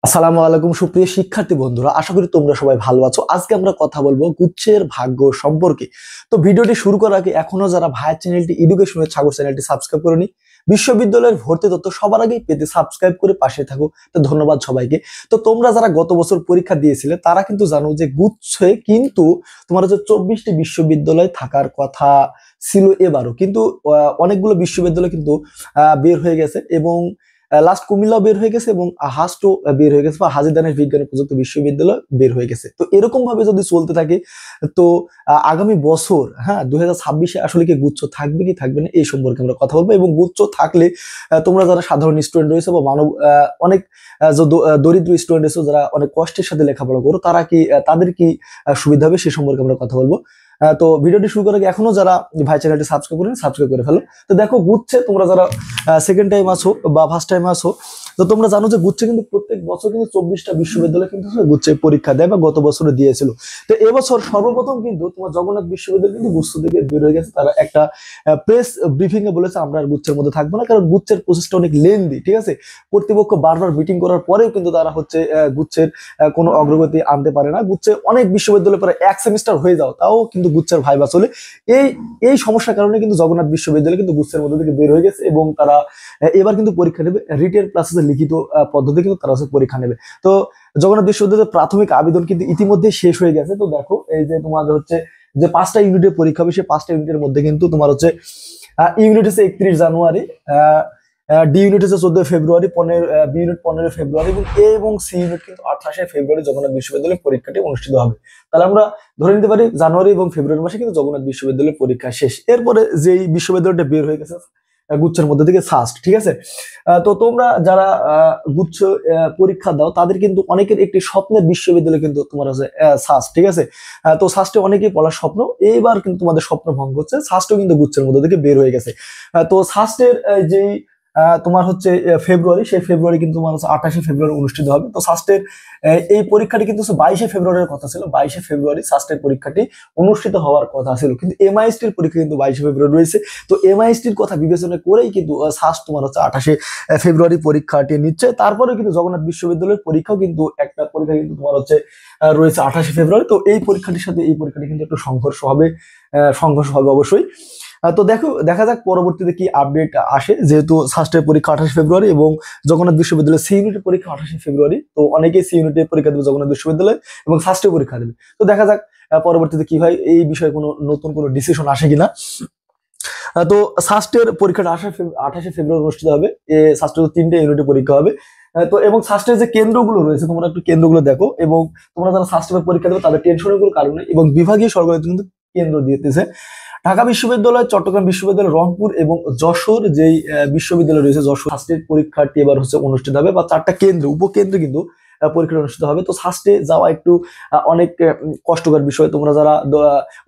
আসসালামু আলাইকুম সুপ্রিয় শিক্ষার্থী বন্ধুরা, আশা করি তোমরা সবাই ভালো আছো। আজকে আমরা কথা বলবো গুচ্ছের ভাগ্য সম্পর্কে। তো ভিডিওটি শুরু করার আগে এখনো যারা ভাইয়ের চ্যানেলটি এডুকেশনের সাগর চ্যানেলটি সাবস্ক্রাইব করেনি, বিশ্ববিদ্যালয়ের ভর্তি তথ্য সবার আগেই পেতে সাবস্ক্রাইব করে পাশে থাকো। তো ধন্যবাদ সবাইকে। তো তোমরা যারা গত বছর পরীক্ষা দিয়েছিলে তারা কিন্তু জানো যে গুচ্ছে কিন্তু তোমার হচ্ছে 24টি বিশ্ববিদ্যালয় থাকার কথা ছিল এবারও, কিন্তু অনেকগুলো বিশ্ববিদ্যালয় কিন্তু বের হয়ে গেছে এবং লাস্ট কুমিল্লা বের হয়ে গেছে এবং হাস্টো বের হয়ে গেছে বা হাজী দানেশ বিজ্ঞান ও প্রযুক্তি বিশ্ববিদ্যালয় বের হয়ে গেছে। তো এরকম ভাবে যদি চলতে থাকে তো আগামী বছর 2026-এ আসলে কি গুচ্ছ থাকবে কি থাকবে না এই সম্পর্কে আমরা কথা বলবো। এবং গুচ্ছ থাকলে তোমরা যারা সাধারণ স্টুডেন্ট রয়েছে বা মানব অনেক দরিদ্র স্টুডেন্ট রয়েছে যারা অনেক কষ্টের সাথে লেখাপড়া করো, তারা কি তাদের কি সুবিধা হবে সে সম্পর্কে আমরা কথা বলবো। তো ভিডিওটি শুরু করার আগে এখনো যারা ভাই চ্যানেলটি সাবস্ক্রাইব করেন সাবস্ক্রাইব করে ফেলো। তো দেখো গুচ্ছে তোমরা যারা সেকেন্ড টাইম আছো বা ফার্স্ট টাইম আছো, তো তোমরা জানো যে গুচ্ছে কিন্তু প্রত্যেক বছর কিন্তু 24টা বিশ্ববিদ্যালয় কিন্তু গুচ্ছে পরীক্ষা দেয় বা গত বছরে দিয়েছিল। তো এবছর সর্বপ্রথম কিন্তু তোমার জগন্নাথ বিশ্ববিদ্যালয় কিন্তু গুচ্ছ থেকে বের হয়ে গেছে। তারা একটা প্রেস ব্রিফিং এ বলেছে আমরা আর গুচ্ছের মধ্যে থাকবো না, কারণ গুচ্ছের প্রসেসটা অনেক লেন্দি, ঠিক আছে। কর্তৃপক্ষ বারবার মিটিং করার পরেও কিন্তু তারা হচ্ছে গুচ্ছের কোনো অগ্রগতি আনতে পারে না। গুচ্ছে অনেক বিশ্ববিদ্যালয় পরে এক সেমিস্টার হয়ে যাও তাও কিন্তু গুচ্ছের ভাইবা চলে। এই এই সমস্যার কারণে কিন্তু জগন্নাথ বিশ্ববিদ্যালয় কিন্তু গুচ্ছের মধ্যে থেকে বের হয়ে গেছে এবং তারা এবার কিন্তু পরীক্ষা নেবে রিটেন প্লাস লিখিত পদ্ধতি কিন্তু তারা পরীক্ষা নেবে। তো জগন্নাথ বিশ্ববিদ্যালয়ের প্রাথমিক আবেদন কিন্তু ইতিমধ্যে শেষ হয়ে গেছে। তো দেখো এই যে তোমাদের হচ্ছে যে 5টা ইউনিটের পরীক্ষা হবে, সেই 5টা ইউনিটের মধ্যে কিন্তু তোমার হচ্ছে ইউনিট হচ্ছে 31 জানুয়ারি, ডি ইউনিট হচ্ছে 14 ফেব্রুয়ারি, বি ইউনিট 15 ফেব্রুয়ারি এবং এ এবং সি ইউনিট কিন্তু 28 ফেব্রুয়ারি জগন্নাথ বিশ্ববিদ্যালয়ের পরীক্ষাটি অনুষ্ঠিত হবে। তাহলে আমরা ধরে নিতে পারি জানুয়ারি এবং ফেব্রুয়ারি মাসে কিন্তু জগন্নাথ বিশ্ববিদ্যালয়ের পরীক্ষা শেষ। এরপরে যেই বিশ্ববিদ্যালয়টা বের হয়ে গেছে গুচ্ছের মধ্যে থেকে সাস্ট, ঠিক আছে। তো তোমরা যারা গুচ্ছ পরীক্ষা দাও তাদের কিন্তু অনেকের একটি স্বপ্নের বিশ্ববিদ্যালয় কিন্তু তোমার হচ্ছে সাস্ট, ঠিক আছে। তো সাস্টে অনেকেই পড়ার স্বপ্ন, এইবার কিন্তু তোমাদের স্বপ্ন ভঙ্গ হচ্ছে, সাস্টও কিন্তু গুচ্ছের মধ্যে থেকে বের হয়ে গেছে। তো সাস্টের যেই তোমার হচ্ছে ফেব্রুয়ারি, সেই ফেব্রুয়ারি কিন্তু তোমার হচ্ছে 28 ফেব্রুয়ারি অনুষ্ঠিত হবে। তো সাস্টের এই পরীক্ষাটি কিন্তু 22 ফেব্রুয়ারির কথা ছিল, 22 ফেব্রুয়ারি সাস্টের পরীক্ষাটি অনুষ্ঠিত হওয়ার কথা ছিল, কিন্তু এমআইএসটির পরীক্ষা কিন্তু 22 ফেব্রুয়ারি রয়েছে। তো এমআইএসটির কথা বিবেচনা করেই কিন্তু সাস্ট তোমার হচ্ছে 28 ফেব্রুয়ারি পরীক্ষাটি নিচ্ছে। তারপরে কিন্তু জগন্নাথ বিশ্ববিদ্যালয়ের পরীক্ষাও কিন্তু একটা পরীক্ষা কিন্তু তোমার হচ্ছে রয়েছে 28 ফেব্রুয়ারি। তো এই পরীক্ষাটির সাথে এই পরীক্ষাটি কিন্তু একটু সংঘর্ষ হবে অবশ্যই। তো দেখো দেখা যাক পরবর্তীতে কি আপডেট আসে, যেহেতু সাস্টের পরীক্ষা 28 ফেব্রুয়ারি এবং জগন্নাথ বিশ্ববিদ্যালয় সি ইউনিটের পরীক্ষা 28 ফেব্রুয়ারি। তো অনেকেই সি ইউনিটের পরীক্ষা দেবে জগন্নাথ বিশ্ববিদ্যালয় এবং সাস্টের পরীক্ষা দেবে। তো দেখা যাক পরবর্তীতে কি হয়, এই বিষয়ে কোনো নতুন কোনো ডিসিশন আসে কিনা। তো সাস্টের পরীক্ষাটা 28 ফেব্রুয়ারি অনুষ্ঠিত হবে। সাস্টের 3টে ইউনিটের পরীক্ষা হবে। তো এবং সাস্টের যে কেন্দ্রগুলো রয়েছে তোমরা একটু কেন্দ্রগুলো দেখো, এবং তোমরা যারা সাস্টের পরীক্ষা দেবে তাদের টেনশনের কোনো কারণ নেই এবং বিভাগীয় সরকার কিন্তু কেন্দ্র দিতেছে ঢাকা বিশ্ববিদ্যালয়, চট্টগ্রাম বিশ্ববিদ্যালয়, রংপুর এবং যশোর যেই বিশ্ববিদ্যালয় রয়েছে যশোর। সাস্টের পরীক্ষাটি এবার হচ্ছে অনুষ্ঠিত হবে বা 4টা কেন্দ্র উপকেন্দ্রে কিন্তু পরীক্ষা অনুষ্ঠিত হবে। তো সাস্টে যাওয়া একটু অনেক কষ্টকর বিষয়। তোমরা যারা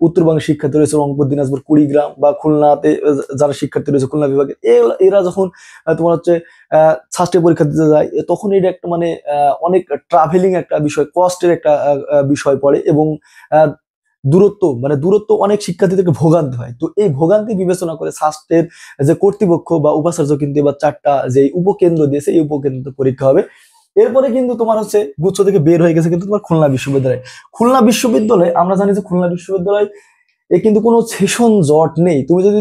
উত্তরবঙ্গের শিক্ষার্থী রয়েছে রংপুর, দিনাজপুর, কুড়িগ্রাম বা খুলনাতে যারা শিক্ষার্থী রয়েছে খুলনা বিভাগে, এরা যখন তোমার হচ্ছে সাস্টে পরীক্ষা দিতে যায় তখন এটা একটা মানে অনেক ট্রাভেলিং একটা বিষয়, কষ্টের একটা বিষয় পড়ে এবং দূরত্ব অনেক শিক্ষার্থীদেরকে ভোগান্তি হয়। তো এই ভোগান্তি বিবেচনা করে সাস্টের যে কর্তৃপক্ষ বা উপাচার্য কিন্তু এবার 4টা যে উপকেন্দ্র দিয়েছে এই উপকেন্দ্র পরীক্ষা হবে। এরপরে কিন্তু তোমার হচ্ছে গুচ্ছ থেকে বের হয়ে গেছে কিন্তু তোমার খুলনা বিশ্ববিদ্যালয় আমরা জানি যে খুলনা বিশ্ববিদ্যালয় কিন্তু কোনো সেশন জট নেই। তুমি যদি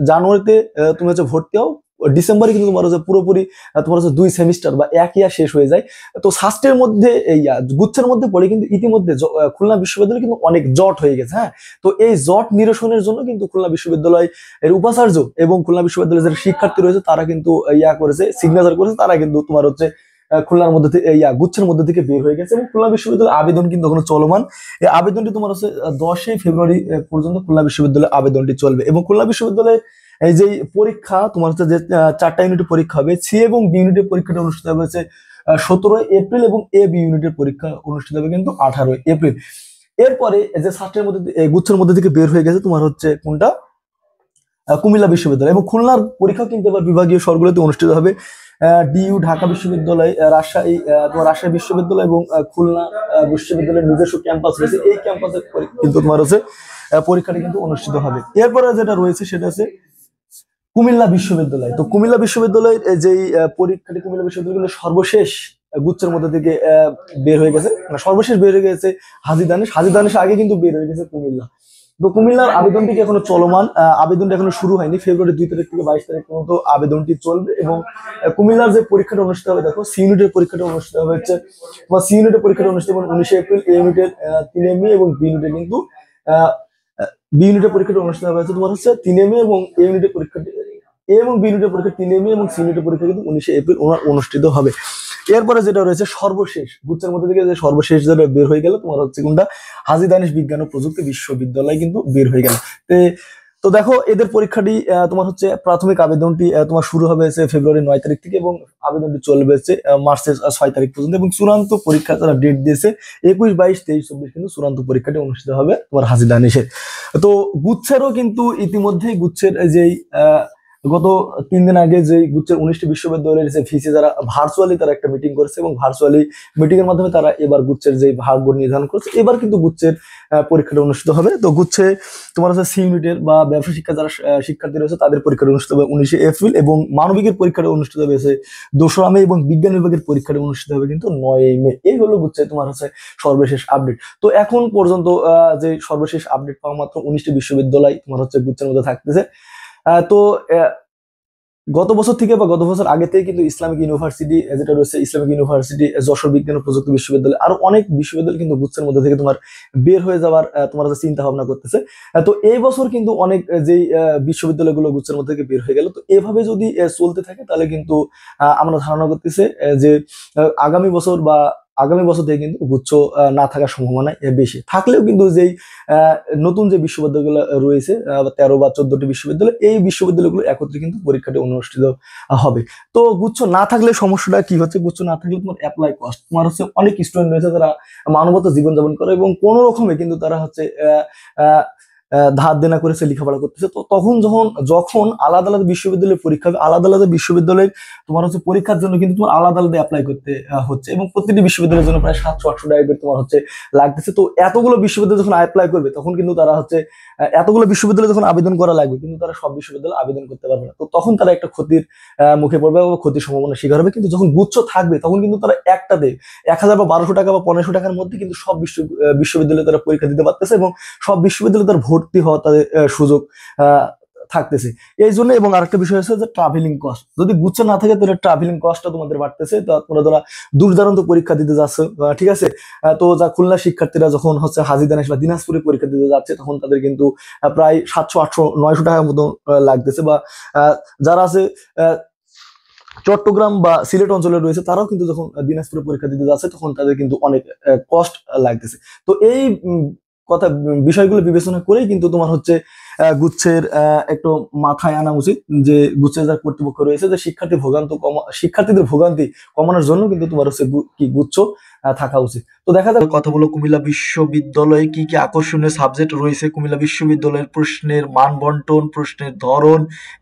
জানুয়ারিতে তুমি হচ্ছে ভর্তি হও, ডিসেম্বরে কিন্তু তোমার হচ্ছে পুরোপুরি তোমার হচ্ছে 2 সেমিস্টার বা 1 ইয়ার শেষ হয়ে যায়। তো সাস্টের মধ্যে এই গুচ্ছের মধ্যে পড়ে কিন্তু ইতিমধ্যে খুলনা বিশ্ববিদ্যালয় কিন্তু অনেক জট হয়ে গেছে। তো এই জট নিরসনের জন্য কিন্তু খুলনা বিশ্ববিদ্যালয় এর উপাচার্য এবং খুলনা বিশ্ববিদ্যালয়ের যারা শিক্ষার্থী রয়েছে তারা কিন্তু করেছে, সিগনেচার করেছে, তারা কিন্তু তোমার হচ্ছে খুলনার মধ্যে থেকে গুচ্ছের মধ্যে থেকে বের হয়ে গেছে এবং খুলনা বিশ্ববিদ্যালয়ের আবেদন কিন্তু এখনো চলমান। এই আবেদনটি তোমার হচ্ছে 10 ফেব্রুয়ারি পর্যন্ত খুলনা বিশ্ববিদ্যালয়ের আবেদনটি চলবে এবং খুলনা বিশ্ববিদ্যালয়ে এই যে পরীক্ষা তোমার হচ্ছে যে 4টা ইউনিটের পরীক্ষা হবে, সি এবং বি ইউনিটের পরীক্ষাটা অনুষ্ঠিত হবে হচ্ছে 17 এপ্রিল এবং এ বি ইউনিটের পরীক্ষা অনুষ্ঠিত হবে কিন্তু 18 এপ্রিল। এরপরে যে সাস্টের মধ্যে গুচ্ছের মধ্যে থেকে বের হয়ে গেছে তোমার হচ্ছে কোনটা কুমিল্লা বিশ্ববিদ্যালয় এবং খুলনার পরীক্ষা কিন্তু এবার বিভাগীয় শহরগুলোতে অনুষ্ঠিত হবে। ডিইউ ঢাকা বিশ্ববিদ্যালয়, রাজশাহী তোমার রাজশাহী বিশ্ববিদ্যালয় এবং খুলনা বিশ্ববিদ্যালয়ের নিজস্ব ক্যাম্পাস রয়েছে, এই ক্যাম্পাসে কিন্তু তোমার হচ্ছে পরীক্ষাটি কিন্তু অনুষ্ঠিত হবে। এরপরে যেটা রয়েছে সেটা হচ্ছে কুমিল্লা বিশ্ববিদ্যালয়। তো কুমিল্লা বিশ্ববিদ্যালয়ের যেই পরীক্ষাটি কুমিল্লা বিশ্ববিদ্যালয় সর্বশেষ গুচ্ছের মধ্যে থেকে বের হয়ে গেছে, মানে সর্বশেষ বের হয়ে গেছে হাজী দানেশ আগে কিন্তু বের হয়ে গেছে কুমিল্লা। তো কুমিল্লার আবেদনটি এখনো চলমান, আবেদনটি এখনো শুরু হয়নি। ফেব্রুয়ারি 2 তারিখ থেকে 22 তারিখ পর্যন্ত আবেদনটি চলবে। এবং কুমিল্লার যে পরীক্ষাটা অনুষ্ঠিত হবে, দেখো সি ইউনিটের পরীক্ষাটা অনুষ্ঠিত হবে হচ্ছে, বা সি ইউনিটের পরীক্ষাটা অনুষ্ঠিত হবে 19 এপ্রিল। এ ইউনিটের 3 মে এবং বি ইউনিটের কিন্তু বি ইউনিটের পরীক্ষাটা অনুষ্ঠিত হবে হচ্ছে তোমার হচ্ছে 3 মে, এবং এ ইউনিটের পরীক্ষাটি এ এবং বি ইউনিটের পরীক্ষা 3 মে, এবং সি ইউনিটের পরীক্ষা কিন্তু 19 এপ্রিল অনুষ্ঠিত হবে। এরপরে যেটা রয়েছে সর্বশেষ গুচ্ছের মধ্যে থেকে যে সর্বশেষ যেটা বের হয়ে গেল তোমার হচ্ছে কোনটা, হাজী দানেশ বিজ্ঞান ও প্রযুক্তি বিশ্ববিদ্যালয় কিন্তু বের হয়ে গেল। তো দেখো এদের পরীক্ষাটি তোমার হচ্ছে প্রাথমিক আবেদনটি তোমার শুরু হবে ফেব্রুয়ারি 9 তারিখ থেকে, এবং আবেদনটি চলবে মার্চের 6 তারিখ পর্যন্ত। এবং চূড়ান্ত পরীক্ষা তারা ডেট দিয়েছে 21, 22, 23, 24 কিন্তু চূড়ান্ত পরীক্ষাটি অনুষ্ঠিত হবে তোমার হাজী দানেশের। তো গুচ্ছেরও কিন্তু ইতিমধ্যেই গুচ্ছের যেই গত 3 দিন আগে যে গুচ্ছের 19টি বিশ্ববিদ্যালয়ের যে ভিসি যারা ভার্চুয়ালি তারা একটা মিটিং করেছে, এবং ভার্চুয়ালি মিটিং এর মাধ্যমে তারা এবার গুচ্ছের যে ভাগ্য নির্ধারণ করেছে। এবার কিন্তু গুচ্ছের পরীক্ষাটা অনুষ্ঠিত হবে। তো গুচ্ছে তোমার হচ্ছে সি ইউনিটের বা ব্যবসা শিক্ষা যারা শিক্ষার্থী রয়েছে তাদের পরীক্ষাটা অনুষ্ঠিত হবে 19 এপ্রিল, এবং মানবিকের পরীক্ষাটা অনুষ্ঠিত হবে 2রা মে, এবং বিজ্ঞান বিভাগের পরীক্ষাটা অনুষ্ঠিত হবে কিন্তু 9 মে। এই হলো গুচ্ছে তোমার হচ্ছে সর্বশেষ আপডেট। তো এখন পর্যন্ত যে সর্বশেষ আপডেট পাওয়া মাত্র 19টি বিশ্ববিদ্যালয় তোমার হচ্ছে গুচ্ছের মধ্যে থাকতেছে। তো গত বছর থেকে বা গত বছর আগে থেকে কিন্তু ইসলামিক ইউনিভার্সিটি যেটা রয়েছে, ইসলামিক ইউনিভার্সিটি, যশোর বিজ্ঞান ও প্রযুক্তি বিশ্ববিদ্যালয়, আরো অনেক বিশ্ববিদ্যালয় কিন্তু গুচ্ছের মধ্যে থেকে তোমার বের হয়ে যাওয়ার তোমার চিন্তা ভাবনা করতেছে। তো এই বছর কিন্তু অনেক যেই বিশ্ববিদ্যালয়গুলো গুচ্ছের মধ্যে থেকে বের হয়ে গেল। তো এভাবে যদি চলতে থাকে তাহলে কিন্তু আমরা ধারণা করতেছে যে আগামী বছর থেকে কিন্তু গুচ্ছ না থাকার সম্ভাবনা বেশি। থাকলেও কিন্তু যেই নতুন যে বিশ্ববিদ্যালয়গুলো রয়েছে 13 বা 14টি বিশ্ববিদ্যালয়, এই বিশ্ববিদ্যালয়গুলো একত্রে কিন্তু পরীক্ষাটি অনুষ্ঠিত হবে। তো গুচ্ছ না থাকলে সমস্যাটা কি হচ্ছে, গুচ্ছ না থাকলে তোমার অ্যাপ্লাই কস্ট, তোমার হচ্ছে অনেক স্টুডেন্ট রয়েছে যারা মানবত জীবনযাপন করে এবং কোনো রকমে কিন্তু তারা হচ্ছে ধার দেনা করেছে, লেখাপড়া করতেছে। তো যখন আলাদা আলাদা বিশ্ববিদ্যালয়ের পরীক্ষা হবে, আলাদা আলাদা বিশ্ববিদ্যালয়ের তোমার হচ্ছে পরীক্ষার জন্য কিন্তু তোমার আলাদা আলাদা অ্যাপ্লাই করতে হচ্ছে, এবং প্রতিটি বিশ্ববিদ্যালয়ের জন্য প্রায় 700-800 টাকা করে তোমার হচ্ছে লাগতেছে। তো এতগুলো বিশ্ববিদ্যালয় যখন অ্যাপ্লাই করবে তখন কিন্তু তারা হচ্ছে এতগুলো বিশ্ববিদ্যালয়ে যখন আবেদন করা লাগবে, কিন্তু তারা সব বিশ্ববিদ্যালয়ে আবেদন করতে পারবে না। তো তখন তারা একটা ক্ষতির মুখে পড়বে বা ক্ষতির সম্ভাবনা শিকার হবে। কিন্তু যখন গুচ্ছ থাকবে তখন কিন্তু তারা একটাতে 1000 বা 1200 টাকা বা 1500 টাকার মধ্যে কিন্তু সব বিশ্ববিদ্যালয়ে তারা পরীক্ষা দিতে পারতেছে, এবং সব বিশ্ববিদ্যালয়ে তার ভর্তি হওয়া তাদের সুযোগ থাকতেছে। এই জন্য, এবং আরেকটা বিষয় আছে যে ট্রাভেলিং কস্ট, যদি গুচ্ছ না থাকে তাহলে ট্রাভেলিং কস্টটা তোমাদের বাড়তেছে। তো তোমরা যারা দূর দূরান্ত পরীক্ষা দিতে যাচ্ছ, ঠিক আছে, তো যা খুলনা শিক্ষার্থীরা যখন হচ্ছে হাজী দানেশ বা দিনাজপুরে পরীক্ষা দিতে যাচ্ছে, তখন তাদের কিন্তু প্রায় 700, 800, 900 টাকার মতো লাগতেছে। বা যারা আছে চট্টগ্রাম বা সিলেট অঞ্চলে রয়েছে, তারাও কিন্তু যখন দিনাজপুরে পরীক্ষা দিতে যাচ্ছে তখন তাদের কিন্তু অনেক কষ্ট লাগতেছে। তো এই বিষয়গুলো বিবেচনা করেই কিন্তু তোমার হচ্ছে গুচ্ছের একটু মাথায় আনা উচিত যে গুচ্ছের যারা কর্তৃপক্ষ রয়েছে যে শিক্ষার্থীদের ভোগান্তি কমানোর জন্য কিন্তু তোমার হচ্ছে গুচ্ছ থাকা উচিত। তো দেখা যাক কথা বলো কুমিল্লা বিশ্ববিদ্যালয়ে কি কি আকর্ষণীয় সাবজেক্ট রয়েছে, কুমিল্লা বিশ্ববিদ্যালয়ের প্রশ্নের মান বন্টন, প্রশ্নের ধরন,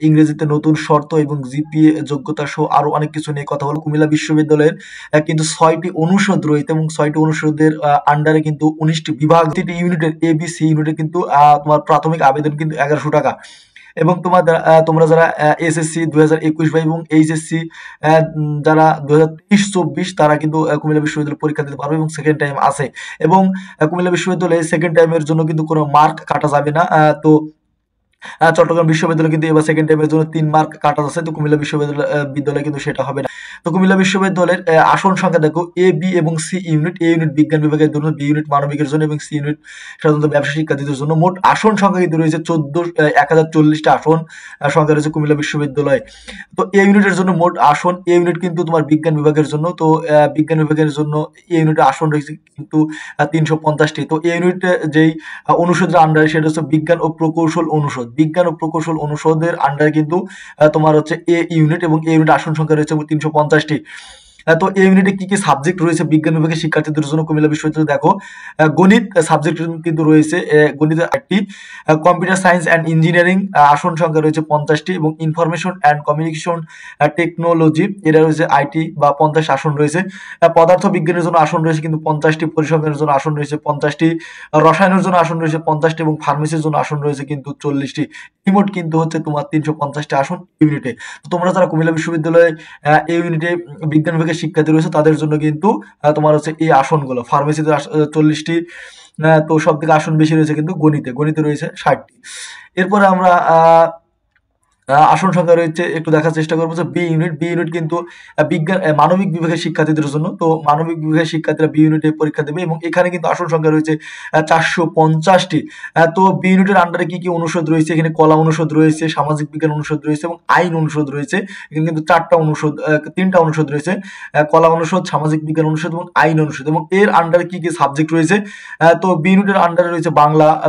ইংরেজিতে নতুন শর্ত এবং জিপিএ যোগ্যতা সহ আরো অনেক কিছু নিয়ে কথা বলো। কুমিল্লা বিশ্ববিদ্যালয়ের কিন্তু 6টি অনুষদ রয়েছে, এবং 6টি অনুষদের আন্ডারে কিন্তু 19টি বিভাগ, প্রতিটি ইউনিটের ABC ইউনিটে কিন্তু তোমার প্রাথমিক আবেদন কিন্তু 1100 টাকা। এবং তোমরা যারা এসএসসি 2021 এবং এইচএসসি যারা 2023-24 তারা কিন্তু কুমিল্লা বিশ্ববিদ্যালয়ে পরীক্ষা দিতে পারবে, এবং সেকেন্ড টাইম আছে। এবং কুমিল্লা বিশ্ববিদ্যালয়ে সেকেন্ড টাইমের জন্য কিন্তু কোনো মার্ক কাটা যাবে না। তো চট্টগ্রাম বিশ্ববিদ্যালয় কিন্তু এবার সেকেন্ড টাইমের জন্য 3 মার্ক কাটা আছে, তো কুমিল্লা বিশ্ববিদ্যালয় কিন্তু সেটা হবে না। তো কুমিল্লা বিশ্ববিদ্যালয়ের আসন সংখ্যা দেখো, এ, বি এবং সি ইউনিট, এ ইউনিট বিজ্ঞান বিভাগের জন্য, বি ইউনিট মানবিকের জন্য, এবং সি ইউনিট সাধারণত ব্যবসা শিক্ষার্থীদের জন্য। মোট আসন সংখ্যা কিন্তু রয়েছে 1040টা আসন সংখ্যা রয়েছে কুমিল্লা বিশ্ববিদ্যালয়ে। তো এ ইউনিটের জন্য মোট আসন, এ ইউনিট কিন্তু তোমার বিজ্ঞান বিভাগের জন্য, তো বিজ্ঞান বিভাগের জন্য এ ইউনিটের আসন রয়েছে কিন্তু 350টি। তো এ ইউনিটে যেই অনুষদের আন্ডারে সেটা হচ্ছে বিজ্ঞান ও প্রকৌশল অনুষদ, বিজ্ঞান ও প্রকৌশল অনুষদের আন্ডারে কিন্তু তোমার হচ্ছে এ ইউনিট, এবং এ ইউনিট আসন সংখ্যা রয়েছে 350টি। তো এই ইউনিটে কি কি সাবজেক্ট রয়েছে বিজ্ঞান বিভাগের শিক্ষার্থীদের জন্য কুমিল্লা বিশ্ববিদ্যালয়ে দেখো, গণিত সাবজেক্ট কিন্তু রয়েছে, গণিতের 8টি, কম্পিউটার সায়েন্স অ্যান্ড ইঞ্জিনিয়ারিং আসন সংখ্যা রয়েছে 50টি, এবং ইনফরমেশন অ্যান্ড কমিউনিকেশন টেকনোলজি এটা রয়েছে আইটি বা 50 আসন রয়েছে। পদার্থ বিজ্ঞানের জন্য আসন রয়েছে কিন্তু 50টি, পরিসংখ্যানের জন্য আসন রয়েছে 50টি, রসায়নের জন্য আসন রয়েছে 50টি, এবং ফার্মেসির জন্য আসন রয়েছে কিন্তু 40টি। মোট কিন্তু হচ্ছে তোমার 350টি আসন ইউনিটে। তো তোমরা যারা কুমিল্লা বিশ্ববিদ্যালয়ে এই ইউনিটে বিজ্ঞান বিভাগের শিক্ষার্থী রয়েছে তাদের জন্য কিন্তু তোমার হচ্ছে এই আসনগুলো, ফার্মেসিতে 40টি, তো সব থেকে আসন বেশি রয়েছে কিন্তু গণিতে রয়েছে 60টি। এরপরে আমরা আসন সংখ্যা রয়েছে একটু দেখার চেষ্টা করবো যে বি ইউনিট কিন্তু বিজ্ঞান মানবিক বিভাগের শিক্ষার্থীদের জন্য। তো মানবিক বিভাগের শিক্ষার্থীরা বি ইউনিটে পরীক্ষা দেবে এবং এখানে কিন্তু আসন সংখ্যা রয়েছে 450টি। তো বি ইউনিটের আন্ডারে কি কি অনুষদ রয়েছে, এখানে কলা অনুষদ রয়েছে, সামাজিক বিজ্ঞান অনুষদ রয়েছে এবং আইন অনুষদ রয়েছে। এখানে কিন্তু তিনটা অনুষদ রয়েছে, কলা অনুষদ, সামাজিক বিজ্ঞান অনুষদ এবং আইন অনুষদ। এবং এর আন্ডারে কি কি সাবজেক্ট রয়েছে, তো বি ইউনিটের আন্ডারে রয়েছে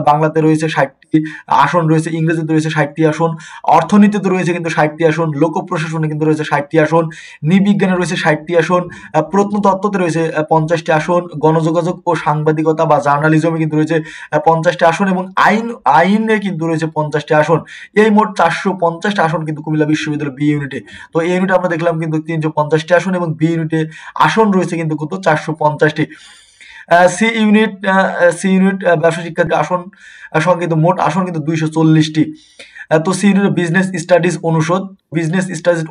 বাংলাতে রয়েছে 60টি আসন রয়েছে, ইংরেজিতে রয়েছে 60টি আসন, অর্থনীতিতে রয়েছে কিন্তু 60টি আসন, লোক প্রশাসনে কিন্তু রয়েছে 60টি আসন, নৃবিজ্ঞানে রয়েছে 60টি আসন, প্রত্নতত্ত্বতে রয়েছে 50টি আসন, গণযোগাযোগ ও সাংবাদিকতা বা জার্নালিজমে কিন্তু রয়েছে 50টি আসন এবং আইনে কিন্তু রয়েছে 50টি আসন। এই মোট 450টি আসন কিন্তু কুমিল্লা বিশ্ববিদ্যালয় বি ইউনিটে। তো এই ইউনিটে আমরা দেখলাম কিন্তু 350টি আসন এবং বি ইউনিটে আসন রয়েছে কিন্তু 450টি। সি ইউনিট ব্যবসা শিক্ষার্থী আসন সংখ্যা কিন্তু মোট আসন কিন্তু 240টি। তো সি ইউনিট বিজনেস স্টাডিজ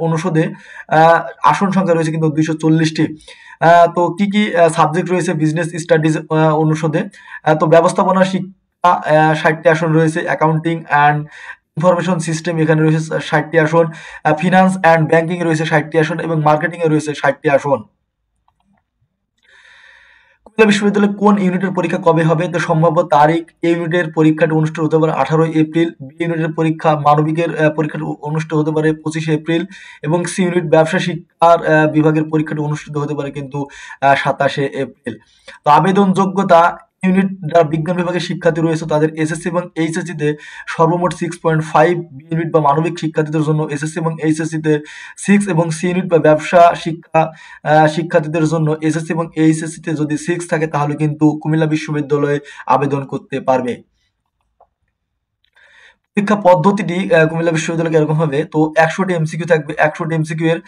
অনুষদে আসন সংখ্যা রয়েছে কিন্তু 240টি। তো কি কি সাবজেক্ট রয়েছে বিজনেস স্টাডিজ অনুষদে, তো ব্যবস্থাপনা শিক্ষা 60টি আসন রয়েছে, অ্যাকাউন্টিং অ্যান্ড ইনফরমেশন সিস্টেম এখানে রয়েছে 60টি আসন, ফিনান্স অ্যান্ড ব্যাংকিং এ রয়েছে 60টি আসন এবং মার্কেটিং এ রয়েছে 60টি আসন। কুমিল্লা বিশ্ববিদ্যালয়ে কোন ইউনিটের পরীক্ষা কবে হবে, তো সম্ভাব্য তারিখ, এই ইউনিটের পরীক্ষাটি অনুষ্ঠিত হতে পারে 18 এপ্রিল, বি ইউনিটের পরীক্ষা মানবিকের পরীক্ষাটি অনুষ্ঠিত হতে পারে 25 এপ্রিল এবং সি ইউনিট ব্যবসা শিক্ষার বিভাগের পরীক্ষাটি অনুষ্ঠিত হতে পারে কিন্তু 27 এপ্রিল। তো আবেদন যোগ্যতা, ইউনিট যারা বিজ্ঞান বিভাগের শিক্ষার্থী রয়েছে তাদের এসএসসি এবং এইচএসসি তে সর্বমোট 6.5, বি ইউনিট বা মানবিক শিক্ষার্থীদের জন্য এসএসসি এবং এইচএসসি তে 6 এবং সি ইউনিট বা ব্যবসা শিক্ষার্থীদের জন্য এসএসসি এবং এইচএসসি তে যদি 6 থাকে তাহলে কিন্তু কুমিল্লা বিশ্ববিদ্যালয়ে আবেদন করতে পারবে। পরীক্ষা পদ্ধতিটি কুমিল্লা বিশ্ববিদ্যালয়ে এরকম হবে, তো 100টি এমসিকিউ থাকবে, 100টি এমসিকিউ এর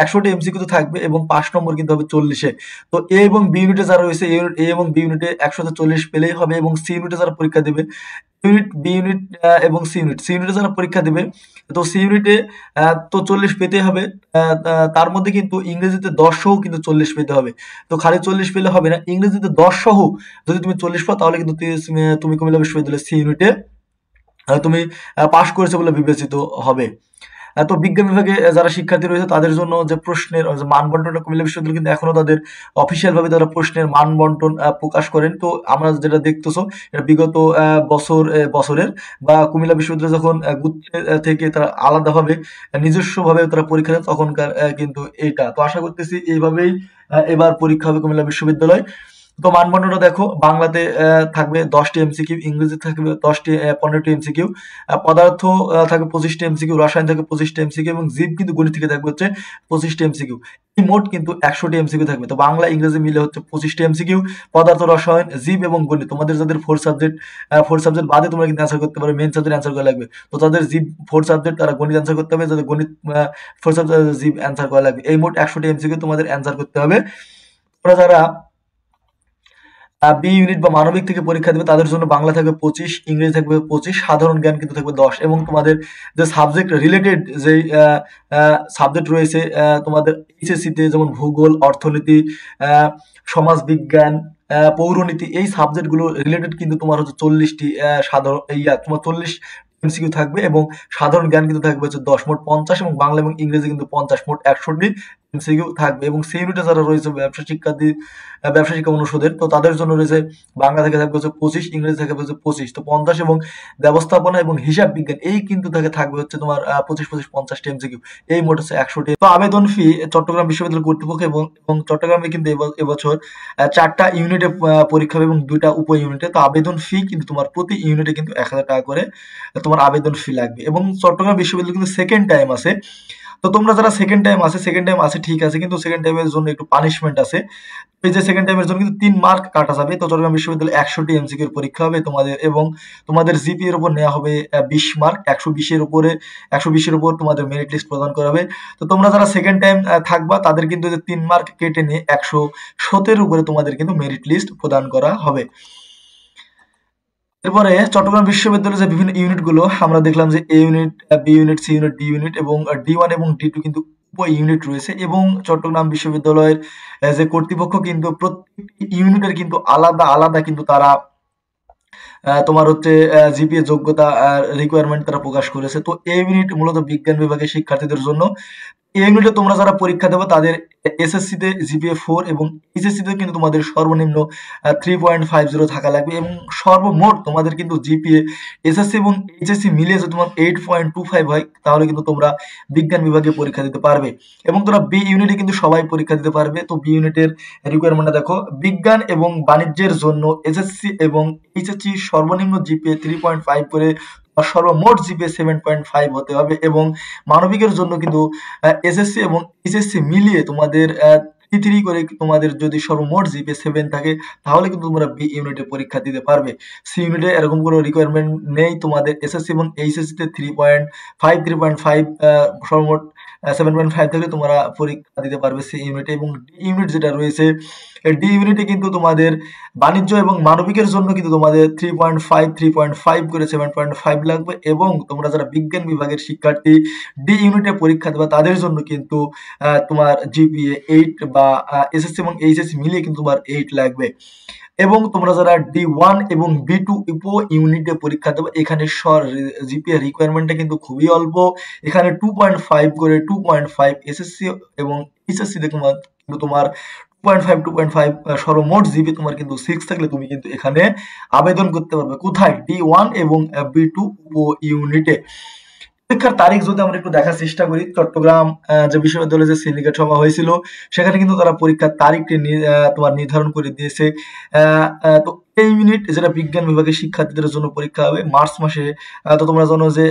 100টি এমসিকিউ তো থাকবে এবং 5 নম্বর কিন্তু হবে 40-এ। তো এ এবং বি ইউনিটে যারা রয়েছে এ এবং বি ইউনিটে 100তে 40 পেলেই হবে এবং সি ইউনিটে যারা পরীক্ষা দেবে বি ইউনিট এবং সি ইউনিটে যারা পরীক্ষা দেবে, তো সি ইউনিটে তো 40 পেতে হবে। তার মধ্যে কিন্তু ইংরেজিতে 10 সহ কিন্তু 40 পেতে হবে। তো খালি 40 পেলে হবে না, ইংরেজিতে 10 সহ যদি তুমি 40 পাও তাহলে কিন্তু তুমি কুমিল্লা বিশ্ববিদ্যালয়ের সি ইউনিটে তুমি পাশ করেছে বলে বিবেচিত হবে। তো বিজ্ঞান বিভাগে যারা শিক্ষার্থী রয়েছে তাদের জন্য যে প্রশ্নের মান বন্টনটা কুমিল্লা বিশ্ববিদ্যালয় কিন্তু এখনো তাদের অফিসিয়াল ভাবে তারা প্রশ্নের মান বন্টন প্রকাশ করেন। তো আমরা যেটা দেখতেছো এটা বিগত বছরের বা কুমিল্লা বিশ্ববিদ্যালয় যখন থেকে তারা আলাদাভাবে নিজস্বভাবে তারা পরীক্ষা দেন তখনকার কিন্তু এইটা। তো আশা করতেছি এইভাবেই এবার পরীক্ষা হবে কুমিল্লা বিশ্ববিদ্যালয়। তো মানদণ্ডটা দেখো, বাংলাতে থাকবে 10টি এমসিকিউ, ইংরেজি থাকবে 15টি এমসিকিউ, পদার্থ থাকবে 25টি এমসিকিউ, রসায়ন থাকবে 25টি এমসিকিউ এবং জীব কিন্তু গণিত থেকে থাকবে হচ্ছে 25টি এমসিকিউ। এই মোট কিন্তু 100টি এমসিকিউ থাকবে। তো বাংলা ইংরেজি মিলে হচ্ছে 25টি এমসিকিউ, পদার্থ, রসায়ন, জীব এবং গণিত। তোমাদের যাদের 4 সাবজেক্ট বাদে তোমরা কিন্তু অ্যান্সার করতে পারো, মেইন সাবজেক্ট অ্যান্সার করা লাগবে। তো তাদের জীব 4 সাবজেক্ট তারা গণিত অ্যান্সার করতে হবে, যাদের গণিত 4 সাবজেক্ট জীব অ্যান্সার করা লাগবে। এই মোট 100টি এমসিকিউ তোমাদের অ্যান্সার করতে হবে। তোমরা যারা বি ইউনিট বা মানবিক থেকে পরীক্ষা দেবে তাদের জন্য বাংলা থাকবে 25, ইংরেজি থাকবে 25, সাধারণ জ্ঞান কিন্তু থাকবে 10 এবং তোমাদের যে সাবজেক্ট রিলেটেড যে সাবজেক্ট রয়েছে তোমাদের এইচএসসি তে যেমন ভূগোল, অর্থনীতি, সমাজ বিজ্ঞান, পৌরনীতি, এই সাবজেক্টগুলো রিলেটেড কিন্তু তোমার হচ্ছে 40টি সাধারণ তোমার 40 এমসিকিউ থাকবে এবং সাধারণ জ্ঞান কিন্তু থাকবে হচ্ছে 10, মোট 50 এবং বাংলা এবং ইংরেজি কিন্তু 50, মোট 100টি এমসিকিউ থাকবে। এবং সেই ইউনিটে যারা রয়েছে ব্যবসা শিক্ষা অনুষদের, তো তাদের জন্য রয়েছে বাংলা থেকে থাকবে হচ্ছে 25, ইংরেজি থাকবে হচ্ছে 25, তো 50 এবং ব্যবস্থাপনা এবং হিসাব বিজ্ঞান এই কিন্তু থাকবে হচ্ছে তোমার 25, 50টি এমসিকিউ। এই মোট হচ্ছে 100টি। তো আবেদন ফি চট্টগ্রাম বিশ্ববিদ্যালয় কর্তৃপক্ষ এবং চট্টগ্রামে কিন্তু এবছর 4টা ইউনিটে পরীক্ষা হবে এবং 2টা উপ ইউনিটে। তো আবেদন ফি কিন্তু তোমার প্রতি ইউনিটে কিন্তু 1000 টাকা করে তোমার আবেদন ফি লাগবে। এবং চট্টগ্রাম বিশ্ববিদ্যালয় কিন্তু সেকেন্ড টাইম আছে। তো তোমরা যারা সেকেন্ড টাইম আছে ঠিক আছে, কিন্তু সেকেন্ড টাইমের জন্য একটু পানিশমেন্ট আছে। এই যে সেকেন্ড টাইমের জন্য কিন্তু 3 মার্ক কাটা যাবে। তো চট্টগ্রাম বিশ্ববিদ্যালয়ে 100টি এমসিকিউর পরীক্ষা হবে তোমাদের এবং তোমাদের জিপি এর উপর নেওয়া হবে 20 মার্ক, 120 এর উপর তোমাদের মেরিট লিস্ট প্রদান করা হবে। তো তোমরা যারা সেকেন্ড টাইম থাকবা তাদের কিন্তু 3 মার্ক কেটে নিয়ে 117 উপরে তোমাদের কিন্তু মেরিট লিস্ট প্রদান করা হবে। এরপরে চট্টগ্রাম বিশ্ববিদ্যালয়ের যে বিভিন্ন ইউনিট গুলো আমরা দেখলাম যে A unit, B unit, C unit, D unit এবং D1 এবং D2 কিন্তু উপ ইউনিট রয়েছে এবং চট্টগ্রাম বিশ্ববিদ্যালয়ের যে কর্তৃপক্ষ কিন্তু প্রত্যেকটি ইউনিটের কিন্তু আলাদা আলাদা কিন্তু তারা তোমার হচ্ছে জিপিএ যোগ্যতা রিকোয়ারমেন্ট তারা প্রকাশ করেছে। তো এই ইউনিট মূলত বিজ্ঞান বিভাগের শিক্ষার্থীদের জন্য। এই ইউনিটে তোমরা যারা পরীক্ষা দেবে তাদের এসএসসি তে জিপিএ 4 এবং এইচএসসি তে কিন্তু তোমাদের সর্বনিম্ন 3.50 থাকা লাগবে এবং সর্বমোট তোমাদের কিন্তু জিপিএ এসএসসি এবং এইচএসসি মিলিয়ে যদি তোমার 8.25 হয় তাহলে কিন্তু তোমরা বিজ্ঞান বিভাগে পরীক্ষা দিতে পারবে এবং তোমরা বি ইউনিটে কিন্তু সবাই পরীক্ষা দিতে পারবে। তো বি ইউনিটের রিকোয়ারমেন্টটা দেখো, বিজ্ঞান এবং বাণিজ্যের জন্য এসএসসি এবং এইচএসসি সর্বনিম্ন জিপিএ 3.5 করে সর্বমোট জিপিএ 7.5 হতে হবে এবং মানবিকের জন্য কিন্তু এসএসসি এবং এইচএসসি মিলিয়ে তোমাদের 3 করে তোমাদের যদি সর্বমোট জিপিএ 7 থাকে তাহলে কিন্তু তোমরা বি ইউনিটে পরীক্ষা দিতে পারবে। সি ইউনিটে এরকম কোনো রিকোয়ারমেন্ট নেই, তোমাদের এসএসসি এবং এইচএসসি তে 3.5 সর্বমোট 7.5 থেকে তোমরা পরীক্ষা দিতে পারবে সি ইউনিটে। এবং ডি ইউনিট যেটা রয়েছে, ডি ইউনিটে কিন্তু তোমাদের বাণিজ্য এবং মানবিকের জন্য কিন্তু তোমাদের 3.5 করে 7.5 লাগবে এবং তোমরা যারা বিজ্ঞান বিভাগের শিক্ষার্থী ডি ইউনিটে পরীক্ষা দেবে তাদের জন্য কিন্তু তোমার জিপিএ 8 বা এসএসসি এবং এইচএসসি মিলিয়ে কিন্তু তোমার 8 লাগবে। এবং তোমরা যারা D1 এবং B2 উপ ইউনিটে পরীক্ষা দেবে এখানে জিপিএ রিকোয়ারমেন্টটা কিন্তু খুবই অল্প, এখানে 2.5 করে 2.5 এসএসসি এবং এইচএসসি তে কিন্তু তোমার 2.5 সর্বমোট জিপি তোমার কিন্তু 6 থাকলে তুমি কিন্তু এখানে আবেদন করতে পারবে। কোথায়? D1 এবং B2 উপ ইউনিটে। পরীক্ষার তারিখ যদি আমরা একটু দেখার চেষ্টা করি, চট্টগ্রাম যে বিশ্ববিদ্যালয়ে যে সিন্ডিকেট সভা হয়েছিল সেখানে কিন্তু তারা পরীক্ষার তারিখটি তোমার নির্ধারণ করে দিয়েছে। তো এই ইউনিট যেটা বিজ্ঞান বিভাগের শিক্ষার্থীদের জন্য পরীক্ষা হবে মার্চ মাসে। তো তোমরা জানো যে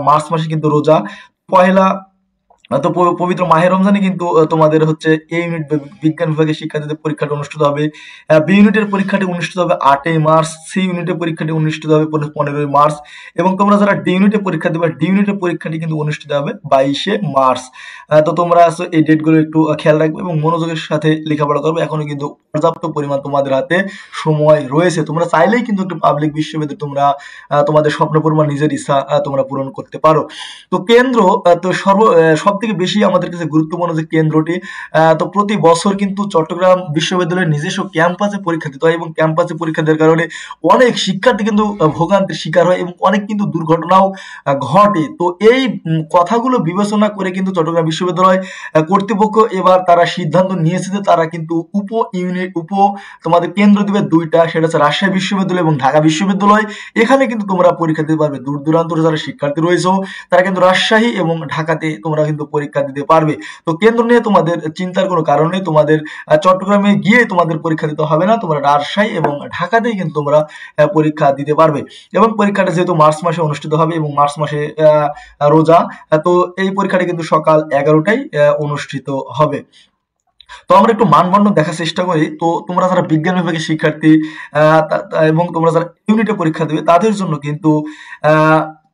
মার্চ মাসে কিন্তু রোজা পহেলা, তো পবিত্র মাহে রমজানে কিন্তু তোমাদের হচ্ছে এ ইউনিট বিজ্ঞান বিভাগের শিক্ষার্থীদের পরীক্ষাটা অনুষ্ঠিত হবে। বি ইউনিটের পরীক্ষাটি অনুষ্ঠিত হবে 8 মার্চ, সি ইউনিটের পরীক্ষাটি অনুষ্ঠিত হবে 15 মার্চ এবং তোমরা যারা ডি ইউনিটে পরীক্ষা দেবে ডি ইউনিটের পরীক্ষাটি কিন্তু অনুষ্ঠিত হবে 22 মার্চ। তো তোমরা এই ডেটগুলো একটু খেয়াল রাখবে এবং মনোযোগের সাথে লেখাপড়া করবে। এখনো কিন্তু পর্যাপ্ত পরিমাণ তোমাদের হাতে সময় রয়েছে, তোমরা চাইলেই কিন্তু একটা পাবলিক বিশ্ববিদ্যালয়ে তোমরা তোমাদের স্বপ্ন পূরণ নিজের ইচ্ছা তোমরা পূরণ করতে পারো। তো কেন্দ্র তো সব থেকে বেশি আমাদের কাছে গুরুত্বপূর্ণ যে কেন্দ্রটি, তো প্রতি বছর কিন্তু চট্টগ্রাম বিশ্ববিদ্যালয়ের নিজস্ব ক্যাম্পাসে পরীক্ষা দিতে হয় এবং ক্যাম্পাসে পরীক্ষা দেওয়ার কারণে অনেক শিক্ষার্থী কিন্তু ভোগান্তির শিকার হয় এবং অনেক কিন্তু দুর্ঘটনাও ঘটে। তো এই কথাগুলো বিবেচনা করে কিন্তু চট্টগ্রাম বিশ্ববিদ্যালয় কর্তৃপক্ষ এবার তারা সিদ্ধান্ত নিয়েছে যে তারা কিন্তু তোমাদের কেন্দ্র দিবে দুইটা, সেটা হচ্ছে রাজশাহী বিশ্ববিদ্যালয় এবং ঢাকা বিশ্ববিদ্যালয়। এখানে কিন্তু তোমরা পরীক্ষা দিতে পারবে। দূর দূরান্ত যারা শিক্ষার্থী রয়েছে তারা কিন্তু রাজশাহী এবং ঢাকাতে তোমরা কিন্তু পরীক্ষা দিতে পারবে। তো কেন্দ্র নিয়ে তোমাদের চিন্তার কোনো কারণ নেই, তোমাদের চট্টগ্রামে গিয়ে তোমাদের পরীক্ষা দিতে হবে না, তোমরা রাজশাহী এবং ঢাকাতেই কিন্তু তোমরা পরীক্ষা দিতে পারবে। এবং পরীক্ষাটা যেহেতু মার্চ মাসে অনুষ্ঠিত হবে এবং মার্চ মাসে রোজা, তো এই পরীক্ষাটা কিন্তু সকাল 11টায় অনুষ্ঠিত হবে। তো আমরা একটু মানদণ্ড দেখার চেষ্টা করি। তো তোমরা যারা বিজ্ঞান বিভাগের শিক্ষার্থী এবং তোমরা যারা ইউনিটে পরীক্ষা দেবে তাদের জন্য কিন্তু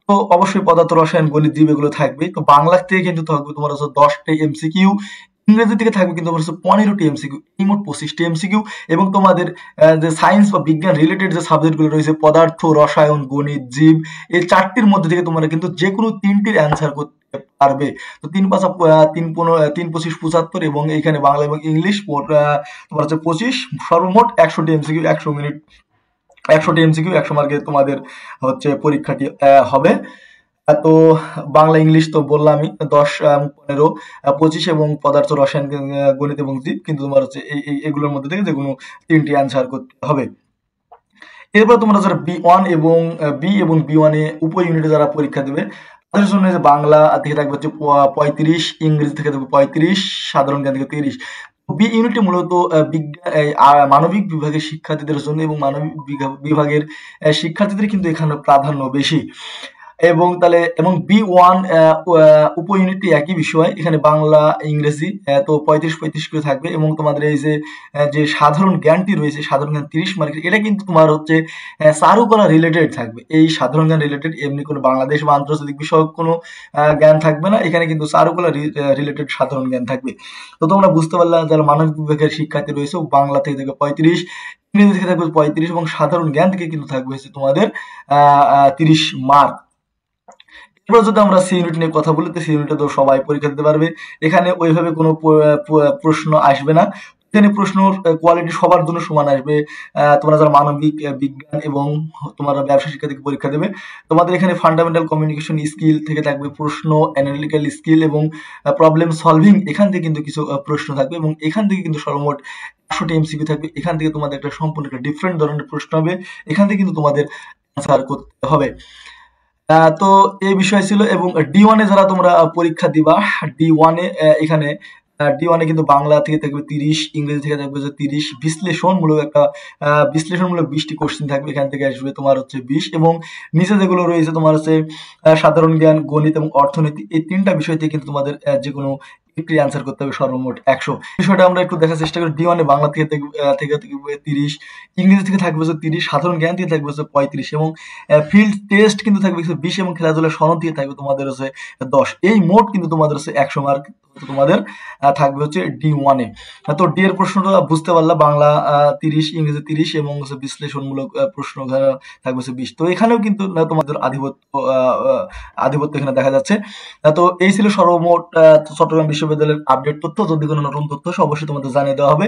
তো অবশ্যই পদার্থ রসায়ন গণিত জীব এগুলো থাকবে। তো বাংলা থেকে কিন্তু থাকবে তোমার হচ্ছে 10টা এমসিকিউ, ইংরেজি থেকে থাকবে কিন্তু 15টি এমসিকিউ, এই মোট 25টি এমসিকিউ। এবং তোমাদের যে সায়েন্স বা বিজ্ঞান রিলেটেড যে সাবজেক্টগুলো রয়েছে পদার্থ রসায়ন গণিত জীব, এই 4টির মধ্যে থেকে তোমরা কিন্তু যে কোনো 3টির অ্যান্সার করতে পারবে। তো 3×5 = 75 এবং এখানে বাংলা এবং ইংলিশ তোমার হচ্ছে 25, সর্বমোট 100টি এমসিকিউ, 100 মিনিট 100টি এমসিকিউ 100 মার্কের তোমাদের হচ্ছে পরীক্ষাটি হবে। তো বাংলা ইংলিশ তো বললামই 10, 15, 25 এবং পদার্থ রসায়ন গণিত এবং জীব কিন্তু তোমার হচ্ছে এগুলোর মধ্যে থেকে যে কোনো 3টি অ্যান্সার করতে হবে। এরপর তোমরা যারা B1 এবং B1 এ উপ ইউনিটে যারা পরীক্ষা দেবে তাদের জন্য যে বাংলা থেকে থাকবে হচ্ছে 35, ইংরেজি থেকে থাকবে 35, সাধারণ জ্ঞান থেকে 30। বি ইউনিটে মূলত মানবিক বিভাগের শিক্ষার্থীদের জন্য এবং মানবিক বিভাগের শিক্ষার্থীদের কিন্তু এখানে প্রাধান্য বেশি। এবং B1 উপ ইউনিটটি একই বিষয়, এখানে বাংলা ইংরেজি তো 35 করে থাকবে এবং তোমাদের এই যে সাধারণ জ্ঞানটি রয়েছে সাধারণ জ্ঞান 30 মার্কের, এটা কিন্তু তোমার হচ্ছে চারুকলা রিলেটেড থাকবে। এই সাধারণ জ্ঞান রিলেটেড, এমনি কোনো বাংলাদেশ বা আন্তর্জাতিক বিষয়ক কোনো জ্ঞান থাকবে না, এখানে কিন্তু চারুকলা রিলেটেড সাধারণ জ্ঞান থাকবে। তো তোমরা বুঝতে পারলে যারা মানবিক বিভাগের শিক্ষার্থী রয়েছে বাংলা থেকে থাকবে 35, ইংরেজি থেকে থাকবে 35 এবং সাধারণ জ্ঞান থেকে কিন্তু থাকবে হচ্ছে তোমাদের 30 মার্ক। এবার যদি আমরা সি ইউনিট নিয়ে কথা বলি, তো সি ইউনিটে তো সবাই পরীক্ষা দিতে পারবে। এখানে ওইভাবে কোনো প্রশ্ন আসবে না। এখানে প্রশ্ন কোয়ালিটি সবার জন্য সমান আসবে। তোমরা যারা মানবিক, বিজ্ঞান এবং তোমরা ব্যবসা শিক্ষা থেকে পরীক্ষা দেবে, তোমাদের এখানে ফান্ডামেন্টাল কমিউনিকেশন স্কিল থেকে থাকবে প্রশ্ন, অ্যানালিটিক্যাল স্কিল এবং প্রবলেম সলভিং, এখান থেকে কিন্তু কিছু প্রশ্ন থাকবে এবং এখান থেকে কিন্তু সর্বমোট 100টি এমসিকিউ থাকবে। এখান থেকে তোমাদের একটা সম্পূর্ণ একটা ডিফারেন্ট ধরনের প্রশ্ন হবে, এখান থেকে কিন্তু তোমাদের অ্যান্সার করতে হবে। তো এই বিষয় ছিল। এবং D1 এ যারা তোমরা পরীক্ষা দিবা, D1 এ এখানে D1 এ কিন্তু বাংলা থেকে থাকবে 30, ইংরেজি থেকে থাকবে 30, বিশ্লেষণমূলক 20টি কোশ্চেন থাকবে, এখান থেকে আসবে তোমার হচ্ছে 20 এবং নিচে যেগুলো রয়েছে তোমার হচ্ছে সাধারণ জ্ঞান, গণিত এবং অর্থনীতি, এই 3টা বিষয় থেকে কিন্তু তোমাদের যেকোনো একটি অ্যান্সার করতে হবে, সর্বমোট 100। বিষয়টা আমরা একটু দেখার চেষ্টা করি। D1 এ বাংলা থেকে থাকবে 30, ইংরেজি থেকে থাকবে 30, সাধারণ জ্ঞান থেকে থাকবে 35 এবং ফিল্ড টেস্ট কিন্তু থাকবে 20 এবং খেলাধুলার সনদ থেকে থাকবে তোমাদের হচ্ছে 10। এই মোট কিন্তু তোমাদের হচ্ছে 100 মার্ক তোমাদের থাকবে হচ্ছে D1 এ। তো ডি এর প্রশ্নটা বুঝতে পারলা, বাংলা 30, ইংরেজি 30 এবং হচ্ছে বিশ্লেষণমূলক প্রশ্ন থাকবে হচ্ছে 20। তো এখানেও কিন্তু তোমাদের আধিপত্য এখানে দেখা যাচ্ছে। তো এই ছিল সর্বমোট চট্টগ্রাম বিশ্ববিদ্যালয়ের আপডেট তথ্য। যদি কোনো নতুন তথ্য অবশ্যই তোমাদের জানিয়ে দেওয়া হবে।